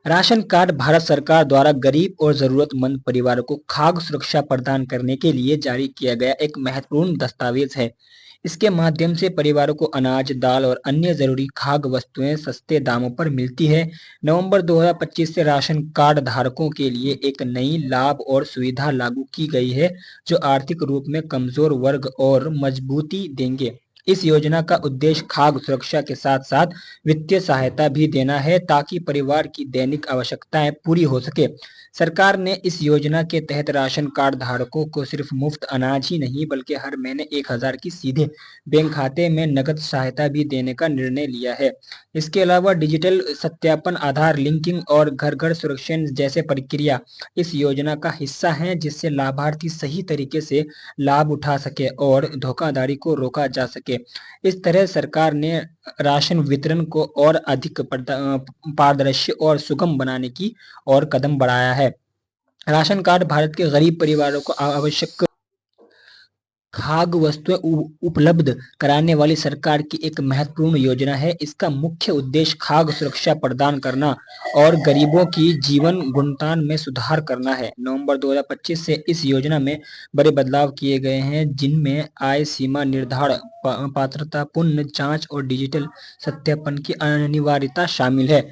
Ration card Bharat सरकार द्वारा गरीब और जरूरतमंद परिवारों को खाद्य सुरक्षा प्रदान करने के लिए जारी किया गया एक महत्वपूर्ण दस्तावेज है। इसके माध्यम से परिवारों को अनाज, दाल और अन्य जरूरी खाद्य वस्तुएं सस्ते दामों पर मिलती है। नवंबर 2025 से राशन कार्ड धारकों के लिए एक नई लाभ और सुविधा लागू की गई है, जो आर्थिक रूप में कमजोर वर्ग और मजबूती देंगे। इस योजना का उद्देश्य खाद्य सुरक्षा के साथ साथ वित्तीय सहायता भी देना है, ताकि परिवार की दैनिक आवश्यकताएं पूरी हो सके। सरकार ने इस योजना के तहत राशन कार्ड धारकों को सिर्फ मुफ्त अनाज ही नहीं, बल्कि हर महीने 1,000 की सीधे बैंक खाते में नकद सहायता भी देने का निर्णय लिया है। इसके अलावा डिजिटल सत्यापन, आधार लिंकिंग और घर घर सुरक्षण जैसे प्रक्रिया इस योजना का हिस्सा हैं, जिससे लाभार्थी सही तरीके से लाभ उठा सके और धोखाधड़ी को रोका जा सके। इस तरह सरकार ने राशन वितरण को और अधिक पारदर्शी और सुगम बनाने की ओर कदम बढ़ाया है। राशन कार्ड भारत के गरीब परिवारों को आवश्यक खाद्य वस्तुएं उपलब्ध कराने वाली सरकार की एक महत्वपूर्ण योजना है। इसका मुख्य उद्देश्य खाद्य सुरक्षा प्रदान करना और गरीबों की जीवन गुणवत्ता में सुधार करना है। नवंबर 2025 से इस योजना में बड़े बदलाव किए गए हैं, जिनमें आय सीमा निर्धारण, पात्रता पुनः जांच और डिजिटल सत्यापन की अनिवार्यता शामिल है।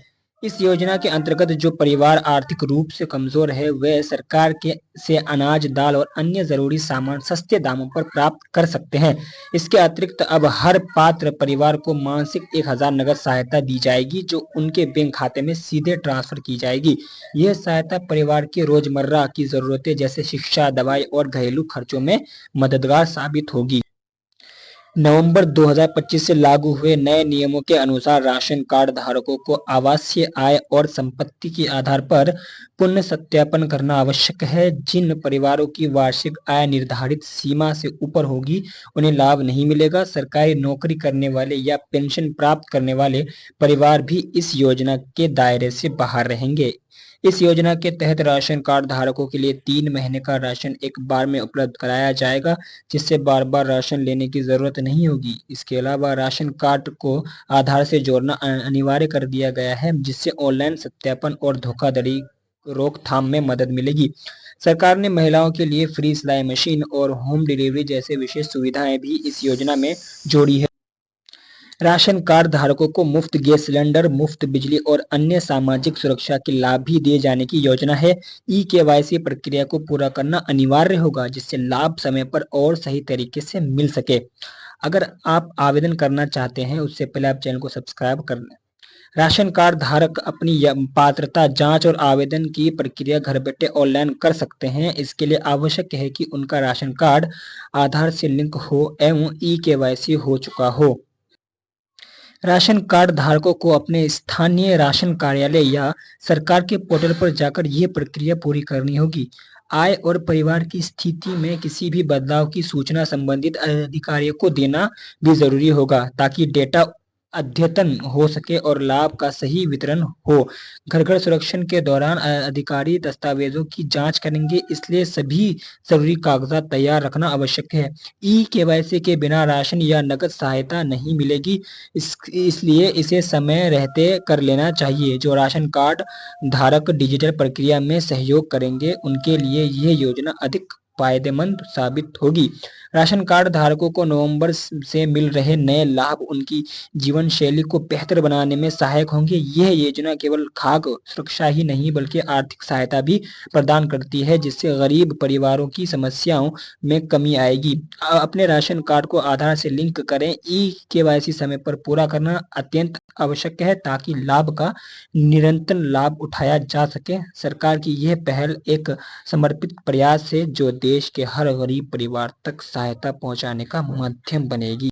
इस योजना के अंतर्गत जो परिवार आर्थिक रूप से कमजोर है, वे सरकार के से अनाज, दाल और अन्य जरूरी सामान सस्ते दामों पर प्राप्त कर सकते हैं। इसके अतिरिक्त अब हर पात्र परिवार को मासिक 1,000 नगद सहायता दी जाएगी, जो उनके बैंक खाते में सीधे ट्रांसफर की जाएगी। यह सहायता परिवार की रोजमर्रा की जरूरतें जैसे शिक्षा, दवाई और घरेलू खर्चों में मददगार साबित होगी। नवंबर 2025 से लागू हुए नए नियमों के अनुसार राशन कार्ड धारकों को आवासीय आय और संपत्ति के आधार पर पुनः सत्यापन करना आवश्यक है। जिन परिवारों की वार्षिक आय निर्धारित सीमा से ऊपर होगी, उन्हें लाभ नहीं मिलेगा। सरकारी नौकरी करने वाले या पेंशन प्राप्त करने वाले परिवार भी इस योजना के दायरे से बाहर रहेंगे। इस योजना के तहत राशन कार्ड धारकों के लिए 3 महीने का राशन एक बार में उपलब्ध कराया जाएगा, जिससे बार बार राशन लेने की जरूरत नहीं होगी। इसके अलावा राशन कार्ड को आधार से जोड़ना अनिवार्य कर दिया गया है, जिससे ऑनलाइन सत्यापन और धोखाधड़ी रोकथाम में मदद मिलेगी। सरकार ने महिलाओं के लिए फ्री सिलाई मशीन और होम डिलीवरी जैसे विशेष सुविधाएं भी इस योजना में जोड़ी है। राशन कार्ड धारकों को मुफ्त गैस सिलेंडर, मुफ्त बिजली और अन्य सामाजिक सुरक्षा के लाभ भी दिए जाने की योजना है। ई-केवाईसी प्रक्रिया को पूरा करना अनिवार्य होगा, जिससे लाभ समय पर और सही तरीके से मिल सके। अगर आप आवेदन करना चाहते हैं, उससे पहले आप चैनल को सब्सक्राइब कर लें। राशन कार्ड धारक अपनी पात्रता जांच और आवेदन की प्रक्रिया घर बैठे ऑनलाइन कर सकते हैं। इसके लिए आवश्यक है कि उनका राशन कार्ड आधार से लिंक हो एवं ई-केवाईसी हो चुका हो। राशन कार्ड धारकों को अपने स्थानीय राशन कार्यालय या सरकार के पोर्टल पर जाकर यह प्रक्रिया पूरी करनी होगी। आय और परिवार की स्थिति में किसी भी बदलाव की सूचना संबंधित अधिकारियों को देना भी जरूरी होगा, ताकि डेटा अद्यतन हो सके और लाभ का सही वितरण हो। घर घर सुरक्षण के दौरान अधिकारी दस्तावेजों की जांच करेंगे, इसलिए सभी जरूरी कागजात तैयार रखना आवश्यक है। ई-केवाईसी के बिना राशन या नकद सहायता नहीं मिलेगी, इसलिए इसे समय रहते कर लेना चाहिए। जो राशन कार्ड धारक डिजिटल प्रक्रिया में सहयोग करेंगे, उनके लिए यह योजना अधिक फायदेमंद साबित होगी। राशन कार्ड धारकों को नवंबर से मिल रहे नए लाभ उनकी जीवन शैली को बेहतर बनाने में सहायक होंगे। यह योजना केवल खाद्य सुरक्षा ही नहीं, बल्कि आर्थिक सहायता भी प्रदान करती है, जिससे गरीब परिवारों की समस्याओं में कमी आएगी। अपने राशन कार्ड को आधार से लिंक करें। ई-केवाईसी समय पर पूरा करना अत्यंत आवश्यक है, ताकि लाभ का निरंतर लाभ उठाया जा सके। सरकार की यह पहल एक समर्पित प्रयास है, जो देश के हर गरीब परिवार तक सहायता पहुंचाने का माध्यम बनेगी।